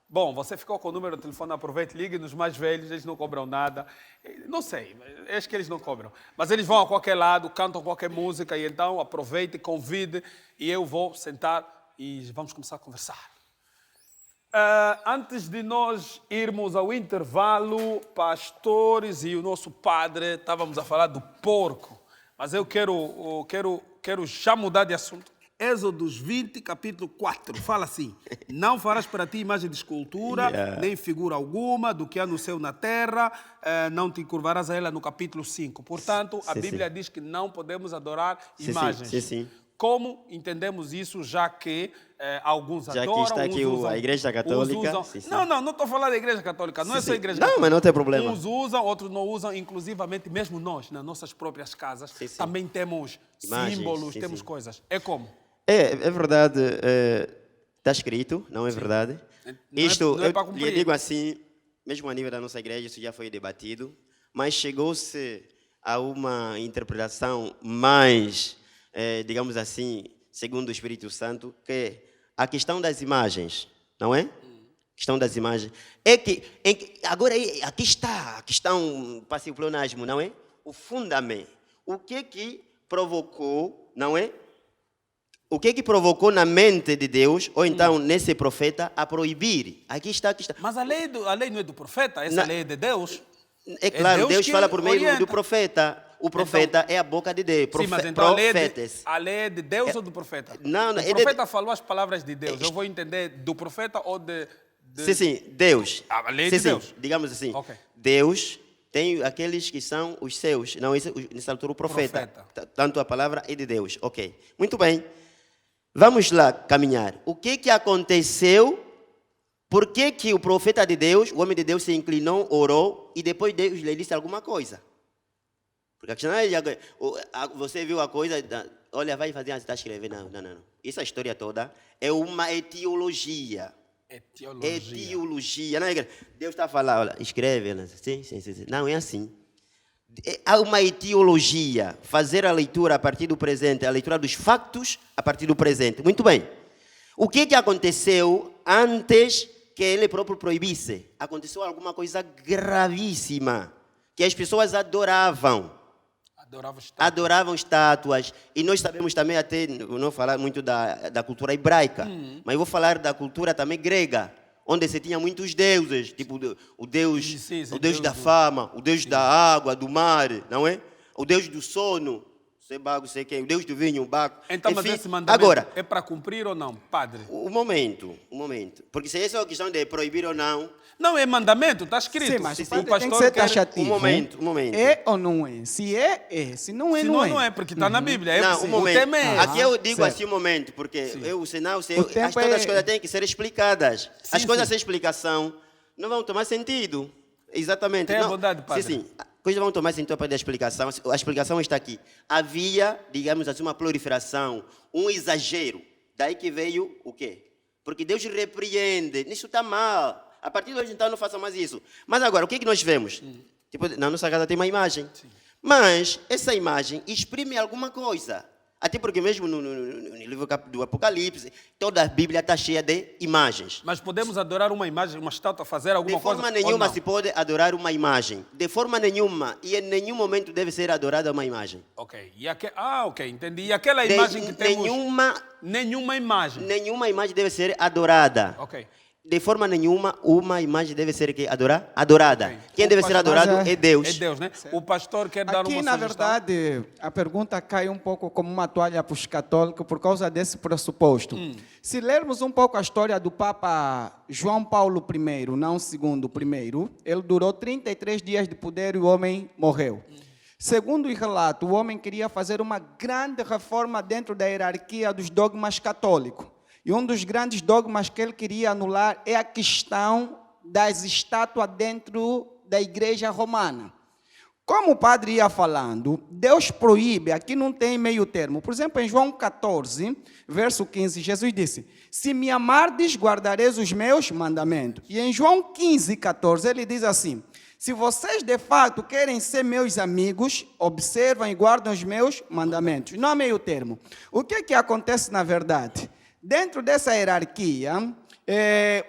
Bom, você ficou com o número de telefone, aproveite, ligue nos mais velhos, eles não cobram nada. Não sei, acho que eles não cobram. Mas eles vão a qualquer lado, cantam qualquer música, e então aproveite, convide, e eu vou sentar e vamos começar a conversar. Antes de nós irmos ao intervalo, pastores e o nosso padre, estávamos a falar do porco, mas eu quero já mudar de assunto. Êxodos 20, capítulo 4, fala assim: não farás para ti imagem de escultura, nem figura alguma do que há no céu na terra, não te curvarás a ela no capítulo 5. Portanto, a Bíblia diz que não podemos adorar imagens. Sim. Como entendemos isso, já que alguns já adoram, que está aqui usam, a Igreja Católica. Sim. Não estou falando da Igreja Católica, não é só a Igreja Católica. Não, mas não tem problema. Uns usam, outros não usam, inclusivamente mesmo nós, nas nossas próprias casas, também temos imagens, símbolos, temos coisas. É como? É verdade, está escrito, não é verdade? Isto, não é para eu lhe digo assim, mesmo a nível da nossa igreja, isso já foi debatido, mas chegou-se a uma interpretação mais, digamos assim, segundo o Espírito Santo, que a questão das imagens, não é? questão das imagens, é que agora aqui está a questão passivo pleonasmo, não é? O fundamento. O que provocou, não é? O que provocou na mente de Deus, ou então nesse profeta, a proibir? Aqui está. Mas a lei não é do profeta, essa lei é de Deus. É claro, Deus fala por meio orienta. do profeta. O profeta então, é a boca de Deus. Sim, mas então a lei é de Deus ou do profeta? Não, o profeta falou as palavras de Deus. Eu vou entender do profeta ou de... Sim, Deus. A lei de Deus. Digamos assim. Okay. Deus tem aqueles que são os seus. Não, nessa altura o profeta. Tanto a palavra é de Deus. Ok. Muito bem. Vamos lá caminhar. O que aconteceu? Por que o profeta de Deus, o homem de Deus, se inclinou, orou e depois Deus lhe disse alguma coisa? Porque a questão é, você viu a coisa, olha, vai fazer, você está escrevendo. Não. Essa história toda é uma etiologia. Etiologia. Não é? Deus está falando, olha, escreve. Sim. Não, é assim. Há uma etiologia, fazer a leitura a partir do presente, a leitura dos factos a partir do presente. Muito bem. O que aconteceu antes que ele próprio proibisse? Aconteceu alguma coisa gravíssima, que as pessoas adoravam. Adoravam estátuas. E nós sabemos também, até, não vou falar muito da cultura hebraica, mas vou falar da cultura também grega, onde se tinha muitos deuses, tipo o Deus da fama, o Deus da água, do mar, não é? O Deus do sono, sei quem, o Deus do vinho, o Baco. Então, enfim, mas esse mandamento agora, é para cumprir ou não, padre? Um momento. Porque se essa é a questão de proibir ou não... Não, é mandamento, está escrito. Sim, mas o pastor pastor tem que ser taxativo. Um momento. É ou não é? Se é. Se não é, não é. não é, porque está na Bíblia. Não, um momento. O tema é aqui eu digo assim um momento, porque todas as coisas têm que ser explicadas. As coisas sem explicação não vão tomar sentido. Exatamente. Tenha bondade, padre. Sim. Coisas vão tomar sentido para a explicação. A explicação está aqui. Havia, digamos assim, uma proliferação, um exagero. Daí que veio o quê? Porque Deus repreende. Isso está mal. A partir de hoje, então, não façam mais isso. Mas agora, o que nós vemos? Tipo, na nossa casa tem uma imagem. Sim. Mas essa imagem exprime alguma coisa. Até porque mesmo no livro do Apocalipse, toda a Bíblia está cheia de imagens. Mas podemos adorar uma imagem, uma estátua, fazer alguma coisa? De forma nenhuma se pode adorar uma imagem. De forma nenhuma. E em nenhum momento deve ser adorada uma imagem. Ok. Ok, entendi. E aquela imagem que temos... Nenhuma imagem. Nenhuma imagem deve ser adorada. Ok. De forma nenhuma, uma imagem deve ser adorada. Okay. Quem deve ser adorado é Deus. É Deus, né? Certo. O pastor quer dar uma sugestão. Aqui, na verdade, a pergunta cai um pouco como uma toalha para os católicos por causa desse pressuposto. Se lermos um pouco a história do Papa João Paulo I, não segundo primeiro, ele durou 33 dias de poder e o homem morreu. Segundo o relato, o homem queria fazer uma grande reforma dentro da hierarquia dos dogmas católicos. E um dos grandes dogmas que ele queria anular é a questão das estátuas dentro da igreja romana. Como o padre ia falando, Deus proíbe, aqui não tem meio termo. Por exemplo, em João 14, verso 15, Jesus disse, se me amardes, guardareis os meus mandamentos. E em João 15, 14, ele diz assim, se vocês de fato querem ser meus amigos, observam e guardam os meus mandamentos. Não há meio termo. O que acontece na verdade? Dentro dessa hierarquia,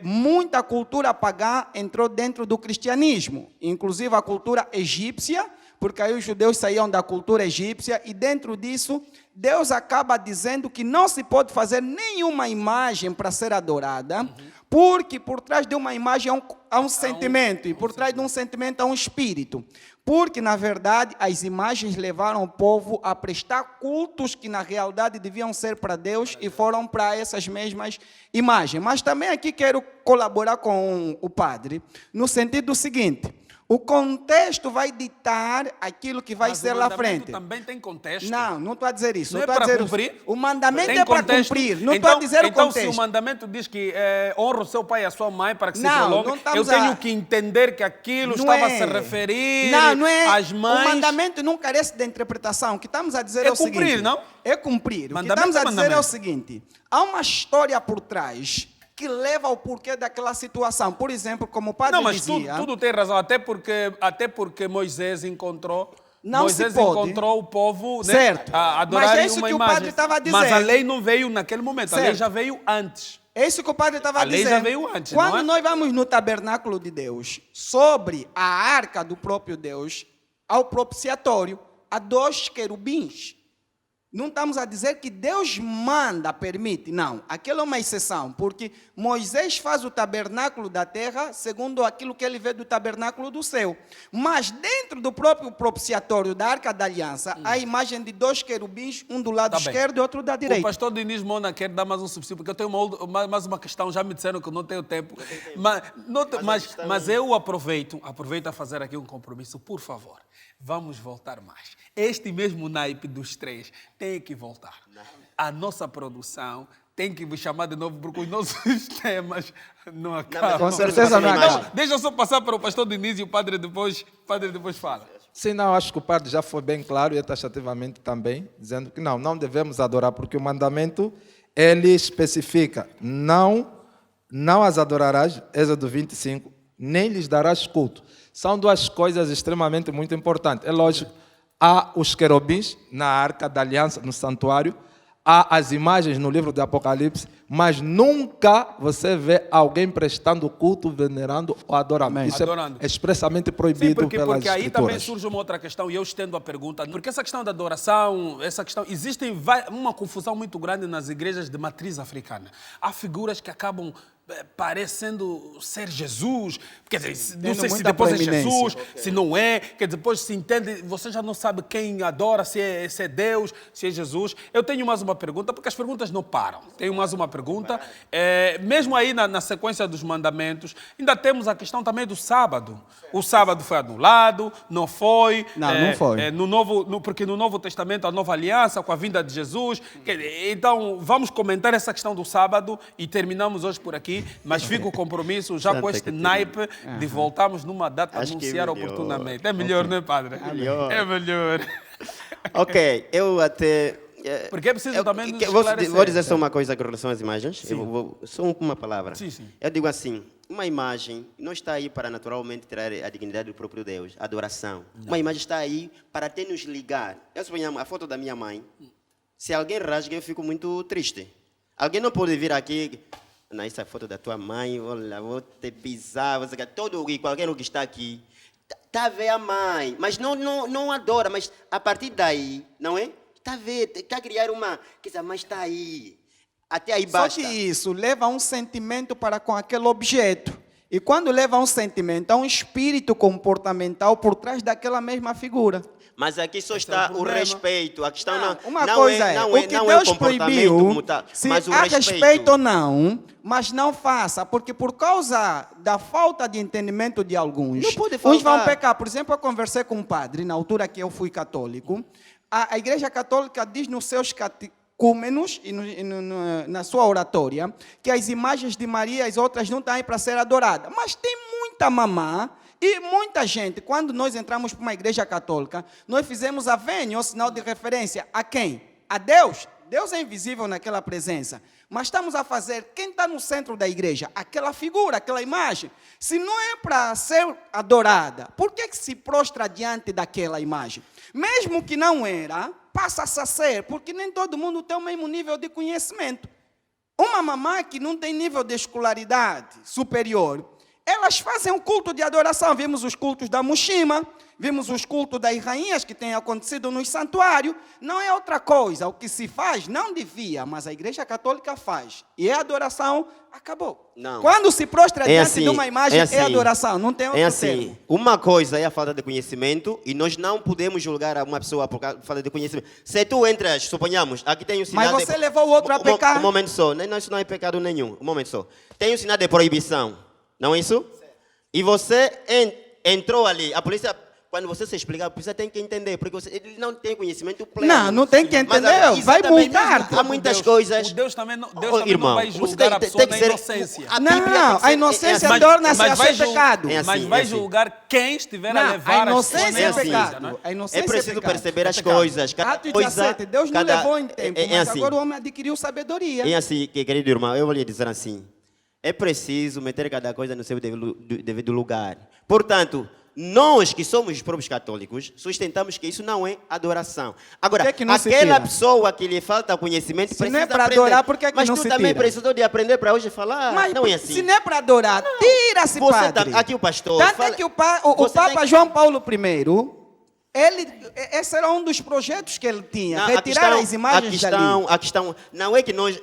muita cultura pagã entrou dentro do cristianismo, inclusive a cultura egípcia, porque aí os judeus saíam da cultura egípcia, e dentro disso, Deus acaba dizendo que não se pode fazer nenhuma imagem para ser adorada, porque por trás de uma imagem há um sentimento, e por trás de um sentimento há um espírito. Porque, na verdade, as imagens levaram o povo a prestar cultos que, na realidade, deviam ser para Deus e foram para essas mesmas imagens. Mas também aqui quero colaborar com o padre, no sentido seguinte, o contexto vai ditar aquilo que vai ser lá frente. O mandamento também tem contexto. Não estou a dizer isso. Não é para cumprir? O mandamento é para cumprir, não estou a dizer o contexto. Então, se o mandamento diz que honra o seu pai e a sua mãe para que se prolongue, eu tenho que entender que aquilo estava a se referir às mães. O mandamento não carece de interpretação. O que estamos a dizer é o seguinte. É cumprir, não? É cumprir. O que estamos a dizer é o seguinte. Há uma história por trás que leva ao porquê daquela situação. Por exemplo, como o padre dizia... Não, mas tudo tem razão, até porque Moisés encontrou... encontrou o povo, certo, a adorar uma imagem. Mas é isso que o padre estava dizendo. Mas a lei não veio naquele momento, certo. A lei já veio antes. É isso que o padre estava A dizendo. lei já veio antes, Quando não é? nós vamos no tabernáculo de Deus, sobre a arca do próprio Deus, ao propiciatório, há 2 querubins. Não estamos a dizer que Deus manda, permite. Não, aquilo é uma exceção, porque Moisés faz o tabernáculo da terra segundo aquilo que ele vê do tabernáculo do céu. Mas dentro do próprio propiciatório da Arca da Aliança, há a imagem de 2 querubins, um do lado esquerdo e outro da O direita. pastor Diniz Mona quer dar mais um subsídio, porque eu tenho mais uma questão, já me disseram que eu não tenho tempo. Mas eu aproveito a fazer aqui um compromisso, por favor. Vamos voltar mais. Este mesmo naipe dos 3 tem que voltar. A nossa produção tem que me chamar de novo, porque os nossos temas não acabam. Com certeza não acabam. Deixa eu só passar para o pastor Diniz e o padre depois fala. Sim, não, acho que o padre já foi bem claro e taxativamente também, dizendo que não devemos adorar, porque o mandamento, ele especifica, não as adorarás, Êxodo 25, nem lhes darás culto. São 2 coisas extremamente muito importantes. É lógico, há os querubins na Arca da Aliança, no santuário, há as imagens no livro do Apocalipse, mas nunca você vê alguém prestando culto, venerando ou adorando. Amém. Isso Adorando. é expressamente proibido Porque pelas aí também escrituras. surge uma outra questão, e eu estendo a pergunta, porque essa questão da adoração, existe uma confusão muito grande nas igrejas de matriz africana. Há figuras que acabam parecendo ser Jesus, quer dizer, não sei se depois é Jesus, se não é, quer dizer, depois se entende, você já não sabe quem adora, se é Deus, se é Jesus. Eu tenho mais uma pergunta, porque as perguntas não param. Tenho mais uma pergunta. Mesmo aí na sequência dos mandamentos, ainda temos a questão também do sábado. O sábado foi anulado, não foi? Não foi. Porque no Novo Testamento, a nova aliança com a vinda de Jesus. Então, vamos comentar essa questão do sábado e terminamos hoje por aqui. Mas fica o compromisso já com este naipe de voltarmos numa data a anunciar oportunamente. É melhor, não é, padre? É melhor. Ok, eu até... Porque é preciso também nos vou dizer só uma coisa com relação às imagens. Só uma palavra. Sim. Eu digo assim, uma imagem não está aí para naturalmente tirar a dignidade do próprio Deus, a adoração. Não. Uma imagem está aí para até nos ligar. Eu suponho a foto da minha mãe. Se alguém rasga, eu fico muito triste. Alguém não pode vir aqui... Não, essa foto da tua mãe, olha, vou te pisar, qualquer um que está aqui, está a ver a mãe, mas não adora, mas a partir daí, não é? Está a ver, está a criar uma, quer dizer, mas está aí, até aí basta. Só que isso leva a um sentimento para com aquele objeto. E quando leva a um sentimento, há um espírito comportamental por trás daquela mesma figura. Mas aqui só está o respeito. A questão o que Deus proibiu, se mas o há respeito ou não, mas não faça, porque por causa da falta de entendimento de alguns, uns vão pecar. Por exemplo, eu conversei com um padre, na altura que eu fui católico, a Igreja Católica diz nos seus catecúmenos e na sua oratória que as imagens de Maria e as outras não estão aí para ser adoradas, mas tem muita mamã. E muita gente, quando nós entramos para uma igreja católica, nós fizemos a vênia, o sinal de referência, a quem? A Deus. Deus é invisível naquela presença. Mas estamos a fazer, quem está no centro da igreja? Aquela figura, aquela imagem. Se não é para ser adorada, por que se prostra diante daquela imagem? Mesmo que não era, passa-se a ser, porque nem todo mundo tem o mesmo nível de conhecimento. Uma mamã que não tem nível de escolaridade superior, elas fazem um culto de adoração. Vimos os cultos da Mushima, vimos os cultos das rainhas que têm acontecido no santuário. Não é outra coisa. O que se faz não devia, mas a Igreja Católica faz. E a adoração acabou. Não. Quando se prostra diante assim, de uma imagem, é adoração. Não tem outro termo. Uma coisa é a falta de conhecimento e nós não podemos julgar uma pessoa por falta de conhecimento. Se tu entras, suponhamos, aqui tem um sinal mas você levou o outro a pecar. Um momento só. Não, isso não é pecado nenhum. Um momento só. Tem um sinal de proibição. Não é isso? E você entrou ali. A polícia, quando você se explicar, a polícia tem que entender, porque ele não tem conhecimento pleno. Não tem que entender. Vai multar. Há muitas coisas. Deus também não vai julgar a pessoa na inocência. A inocência torna-se a ser pecado. Mas vai julgar quem estiver a levar a inocência é pecado. É preciso perceber as coisas. Atos 17, Deus não levou em tempo, mas agora o homem adquiriu sabedoria. É assim, querido irmão, eu vou lhe dizer assim. É preciso meter cada coisa no seu devido lugar. Portanto, nós que somos os próprios católicos, sustentamos que isso não é adoração. Agora, que não se aquela tira? pessoa que lhe falta conhecimento Se precisa não é para aprender. adorar, por que Mas não tu se também tira? precisou de aprender para hoje falar. Mas não é assim. se não é para adorar, tira-se, Você padre. aqui o pastor... Tanto fala- é que o Papa João Paulo I, esse era um dos projetos que ele tinha, Não, retirar as imagens dali. a questão não é que nós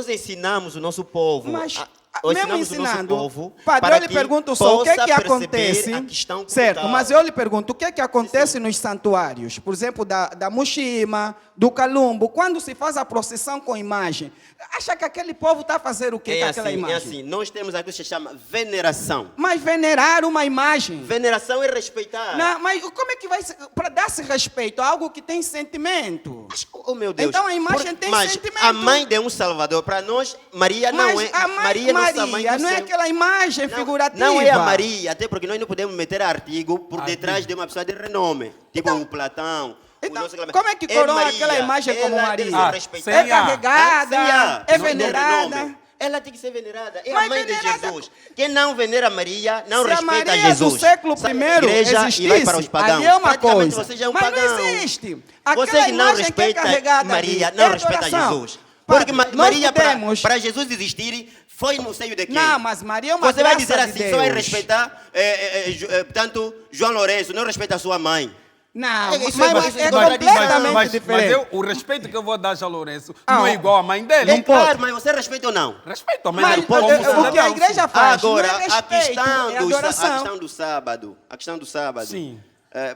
ensinamos o nosso povo. Mas, nós mesmo ensinamos o nosso ensinando, povo padre, para eu lhe que pergunto só, o que é que possa perceber acontece, a questão certo, cultural. mas eu lhe pergunto, o que é que acontece nos santuários, por exemplo, da Muxima, do Calumbo, quando se faz a procissão com imagem, acha que aquele povo está a fazer o quê com aquela imagem? É assim, nós temos aquilo que se chama veneração. Mas venerar uma imagem... Veneração é respeitar. Não, mas como é que vai ser, para dar-se respeito a algo que tem sentimento? Oh meu Deus. Então a imagem tem mas sentimento. a mãe de um Salvador, para nós, Maria Mas não é. a mãe, Maria, nossa mãe do não é céu. aquela imagem figurativa. Não é a Maria, até porque nós não podemos meter artigo por detrás de uma pessoa de renome, tipo o Platão. Então, o nosso... como é que coroa Maria, aquela imagem como ela Maria? deve ser respeitada. É carregada, é Não tem venerada. renome. Ela tem que ser venerada. É Mas a mãe venerada- de Jesus. Quem não venera Maria, não Se a respeita Maria Jesus. do século Sai I da igreja existisse, e vai para os pagãos. ali é uma Praticamente coisa. você já é um Mas pagão. não existe. Você Aquela que não imagem respeita que é carregada Maria, ali, não é respeita adoração. Jesus. Padre, Porque nós Maria, podemos- para Jesus existir, foi no seio de quem? Não, mas Maria é uma Você vai graça dizer de assim, só vai Deus. respeitar, portanto, João Lourenço, não respeita a sua mãe. Não, Isso mas é é contradição. completamente Mas diferente. o respeito que eu vou dar a João Lourenço não é igual à mãe dele. É claro, mas você respeita ou não? Respeito a mãe Mas dele. o que a igreja faz Agora, não é respeito, é a adoração. questão do sábado. A questão do sábado. Sim.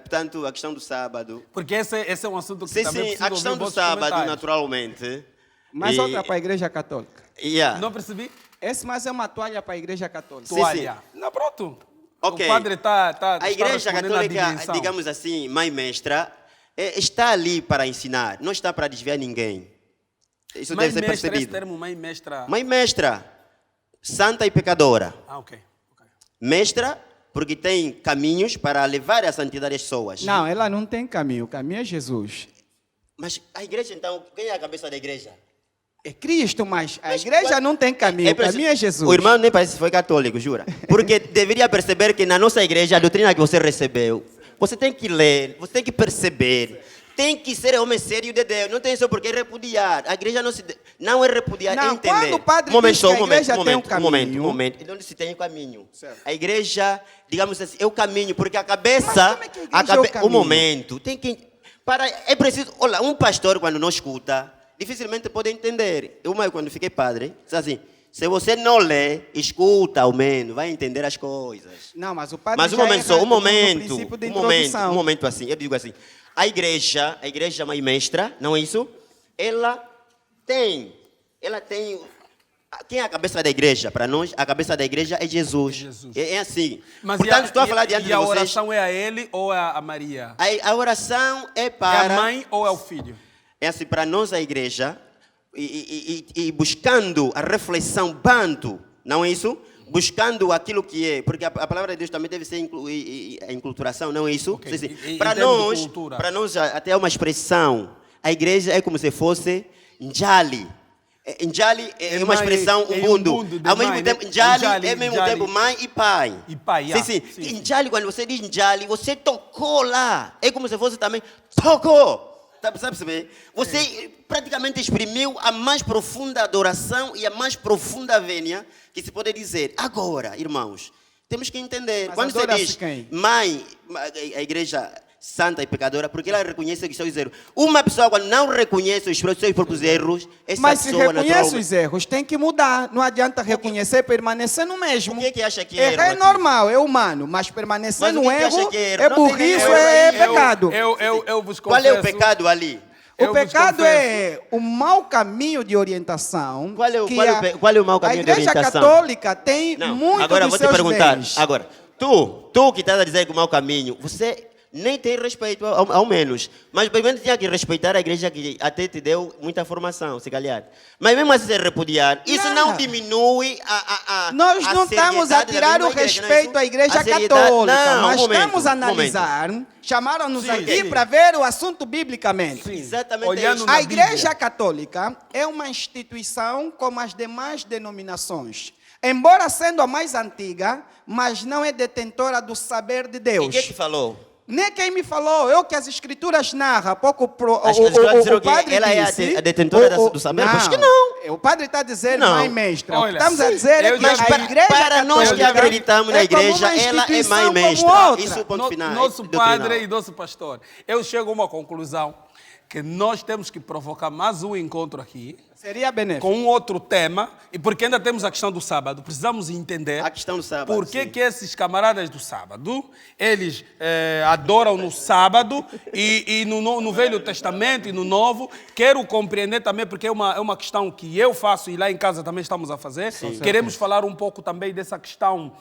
Portanto, a questão do sábado. Porque esse é um assunto que Sim, também sim, preciso a questão ouvir do vossos sábado, comentários. naturalmente. Mais E- outra para a igreja católica. Yeah. Não percebi? Esse mais é uma toalha para a igreja católica. Sim, Toalha. Não, pronto. Ok. O padre está A igreja respondendo à católica, dimensão. digamos assim, mãe mestra, está ali para ensinar, não está para desviar ninguém. Isso Mãe deve ser mestra, esse percebido. termo mãe mestra. Mãe mestra, santa e pecadora. Ah, ok. Mestra, porque tem caminhos para levar a santidade às pessoas. Não, ela não tem caminho. O caminho é Jesus. Mas a igreja, então, quem é a cabeça da igreja? É Cristo, mas a igreja não tem caminho. O caminho é Jesus. O irmão nem parece que foi católico, jura? Porque deveria perceber que na nossa igreja, a doutrina que você recebeu, você tem que ler, você tem que perceber, tem que ser homem sério de Deus, não tem só por que repudiar. A igreja não é repudiar, Não, é entender. quando o padre diz que a igreja tem um caminho... Momento. Onde se tem um caminho? A igreja, digamos assim, é o caminho, porque a cabeça... como é que a igreja é o caminho? O momento, tem que... É preciso... Olha, um pastor, quando não escuta, dificilmente pode entender. Eu, quando fiquei padre, disse assim, se você não lê, escuta ao menos, vai entender as coisas. Não, mas o padre Mas já um no princípio de introdução. um momento assim, eu digo assim, a igreja mãe mestra, não é isso? Ela tem, quem é a cabeça da igreja? Para nós, a cabeça da igreja é Jesus. É assim. Mas portanto, estou a falar diante de a vocês. oração é a ele ou é a Maria? A oração é É para... a mãe ou é o filho? É assim, para nós a igreja, e buscando a reflexão banto, não é isso? Buscando aquilo que é, porque a palavra de Deus também deve ser a enculturação, não é isso? Ok. Sim, Em para termos de cultura. nós até uma expressão, a igreja é como se fosse njali. Njali é uma mãe, expressão é umbundo. umbundo de Ao mesmo mãe, tempo, né? njali Njali, é ao mesmo njali. tempo mãe e pai. E pai, Sim, yeah. sim. Sim. Njali, quando você diz njali, você tocou lá. É como se fosse também, tocou. Sabe perceber? Você praticamente exprimiu a mais profunda adoração e a mais profunda vênia que se pode dizer. Agora, irmãos, temos que entender. Mas Quando você adora-se diz quem? mãe, a igreja santa e pecadora, porque ela reconhece os seus erros. Uma pessoa, quando não reconhece os seus próprios erros, essa Mas se pessoa reconhece naturalmente... os erros, tem que mudar. Não adianta reconhecer e permanecer no mesmo. O que é que acha que é erro Errar é aqui? normal, é humano, mas permanecer Mas o no que que acha erro que é erro? é Não tem burrice, nenhum é erro aí. pecado. Eu vos Qual é o confesso- pecado ali? O eu vos pecado confesso- é o mau caminho de orientação. Qual é o- que qual é o pe- qual é o mau caminho de A Igreja orientação? Católica tem Não, muito agora dos vou te seus perguntar. bens. Agora, tu que estás a dizer que o mau caminho, você nem tem respeito, ao menos. Mas primeiro tinha que respeitar a igreja que até te deu muita formação, se calhar. Mas mesmo assim, se repudiar, isso não diminui a Nós não estamos a seriedade da tirar o mesma igreja, não é respeito isso? à Igreja A seriedade- Católica. Não, Nós um momento, estamos a um analisar. Chamaram-nos Sim, aqui sim. para ver o assunto biblicamente. Exatamente Olhando isso. na A Igreja Bíblia. Católica é uma instituição como as demais denominações. embora sendo a mais antiga, mas não é detentora do saber de Deus. E quem te falou? Nem quem me falou, eu que as escrituras narram, pouco As escrituras disseram o padre que ela disse, é a detentora do saber? Acho que não. O padre está a dizer, Não. mãe mestra. O que Olha, estamos a dizer é que Mas a igreja para nós que católica acreditamos na é como igreja, uma ela é mãe instituição como mestra. outra. Isso é o ponto final. Nosso doutrinal. padre e nosso pastor. Eu chego a uma conclusão que nós temos que provocar mais um encontro aqui, Seria benéfico. com um outro tema, e porque ainda temos a questão do sábado, precisamos entender A questão do sábado, por que sim. que esses camaradas do sábado, eles adoram no sábado e no Velho Testamento e no Novo. Quero compreender também, porque é uma questão que eu faço e lá em casa também estamos a fazer. Queremos falar um pouco também dessa questão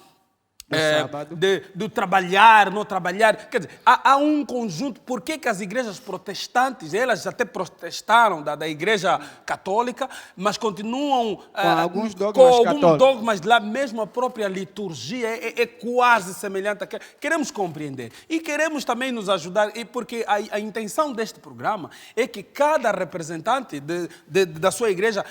de trabalhar, não trabalhar. Quer dizer, há um conjunto. Por que as igrejas protestantes, elas até protestaram da igreja católica, mas continuam Com alguns dogmas com alguns católicos. dogmas lá, mesmo a própria liturgia é quase semelhante. Queremos compreender e queremos também nos ajudar, e porque a intenção deste programa é que cada representante da sua igreja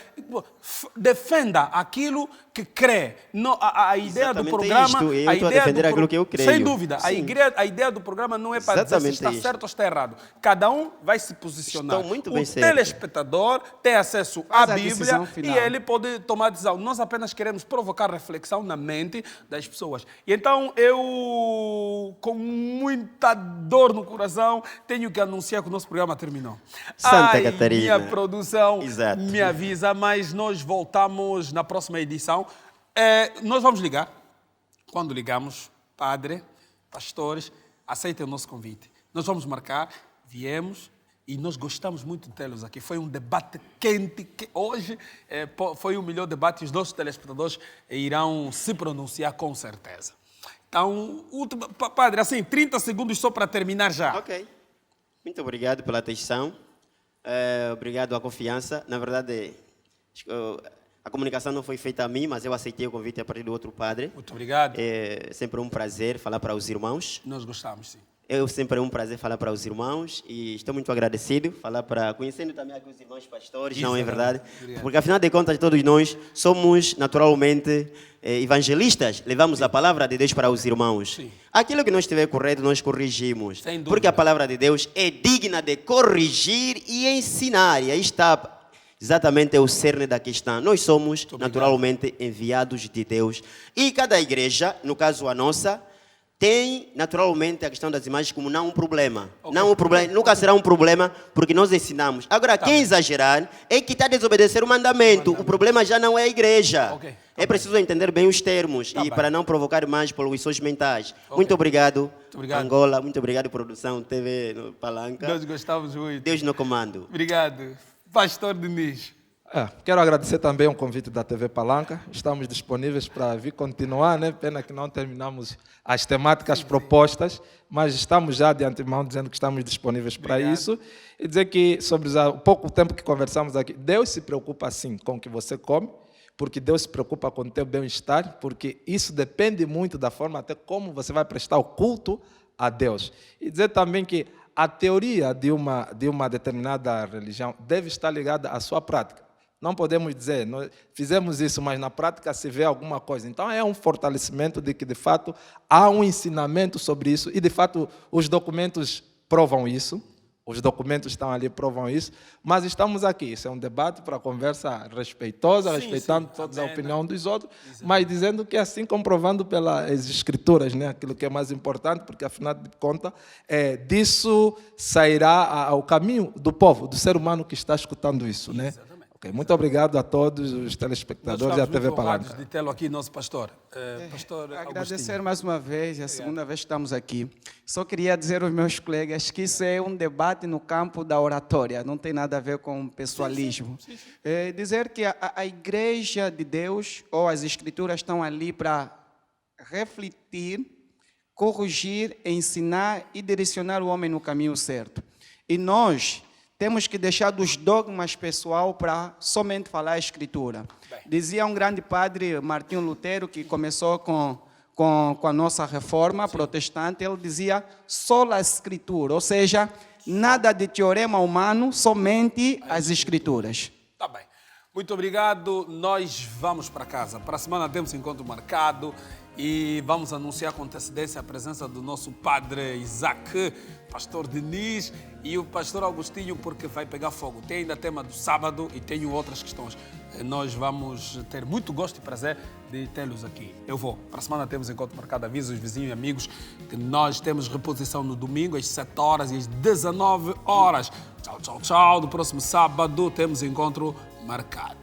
defenda aquilo que crê. A ideia do Exatamente programa... isto, eu a estou a ideia defender do aquilo que eu creio. Sem dúvida. Sim. A ideia do programa não é para dizer se Exatamente está isto. certo ou está errado. Cada um vai se posicionar. Estão muito bem O certo. telespectador tem acesso à Faz a Bíblia decisão e final. ele pode tomar decisão. Nós apenas queremos provocar reflexão na mente das pessoas. E então eu, com muita dor no coração, tenho que anunciar que o nosso programa terminou. Santa Catarina. Minha produção Exato. me avisa, mas nós voltamos na próxima edição. Nós vamos ligar. Quando ligamos, padre, pastores, aceitem o nosso convite. Nós vamos marcar, viemos e nós gostamos muito de tê-los aqui. Foi um debate quente, que hoje foi o melhor debate e os nossos telespectadores irão se pronunciar com certeza. Então, padre, assim, 30 segundos só para terminar já. Ok. Muito obrigado pela atenção. Obrigado à confiança. Na verdade, a comunicação não foi feita a mim, mas eu aceitei o convite a partir do outro padre. Muito obrigado. É sempre um prazer falar para os irmãos. Nós gostamos, sim. Sempre é um prazer falar para os irmãos e estou muito agradecido, conhecendo também aqui os irmãos pastores, Isso, não é verdade? Obrigado. Porque afinal de contas todos nós somos naturalmente evangelistas, levamos a palavra de Deus para os irmãos. Sim. Aquilo que não estiver correto nós corrigimos, Sem dúvida. porque a palavra de Deus é digna de corrigir e ensinar, e aí está exatamente o cerne da questão. Nós somos naturalmente enviados de Deus e cada igreja, no caso a nossa, tem naturalmente a questão das imagens como não um problema. Não um problema, nunca será um problema porque nós ensinamos. Agora, quem exagerar é que está a desobedecer o mandamento. O problema já não é a igreja. É preciso entender bem os termos e para não provocar mais poluições mentais. Muito obrigado, Angola. Muito obrigado, produção TV no Palanca. Nós gostamos muito. Deus no comando. Obrigado. Pastor Diniz. Quero agradecer também o convite da TV Palanca. Estamos disponíveis para vir continuar, né? Pena que não terminamos as temáticas propostas, mas estamos já de antemão dizendo que estamos disponíveis para isso. E dizer que, sobre o pouco tempo que conversamos aqui, Deus se preocupa sim com o que você come, porque Deus se preocupa com o teu bem-estar, porque isso depende muito da forma até como você vai prestar o culto a Deus. E dizer também que a teoria de uma determinada religião deve estar ligada à sua prática. Não podemos dizer, nós fizemos isso, mas na prática se vê alguma coisa. Então é um fortalecimento de que, de fato, há um ensinamento sobre isso e, de fato, os documentos provam isso. Os documentos estão ali, provam isso. Mas estamos aqui. Isso é um debate para conversa respeitosa, respeitando toda a opinião dos outros, mas dizendo que assim comprovando pelas escrituras, né, aquilo que é mais importante, porque, afinal de contas, disso sairá ao caminho do povo, do ser humano que está escutando isso, né? Okay, muito obrigado a todos os telespectadores e à TV Palanca. De tê-lo aqui, nosso pastor. Pastor agradecer Agostinho. mais uma vez, é a segunda vez que estamos aqui. Só queria dizer aos meus colegas que isso é um debate no campo da oratória, não tem nada a ver com pessoalismo. Dizer que a Igreja de Deus, ou as Escrituras, estão ali para refletir, corrigir, ensinar e direcionar o homem no caminho certo. E nós temos que deixar dos dogmas pessoal para somente falar a Escritura. Dizia um grande padre, Martinho Lutero, que começou com a nossa reforma protestante, ele dizia sola a Escritura, ou seja, nada de teorema humano, somente as Escrituras. Tá bem. Muito obrigado. Nós vamos para casa. Para a semana temos encontro marcado e vamos anunciar com antecedência a presença do nosso padre Isaac, pastor Denis e o pastor Agostinho, porque vai pegar fogo. Tem ainda tema do sábado e tenho outras questões. Nós vamos ter muito gosto e prazer de tê-los aqui. Eu vou. Para a semana temos encontro marcado. Aviso os vizinhos e amigos que nós temos reposição no domingo às 7 horas e às 19 horas. Tchau, tchau, tchau. No próximo sábado temos encontro marcado.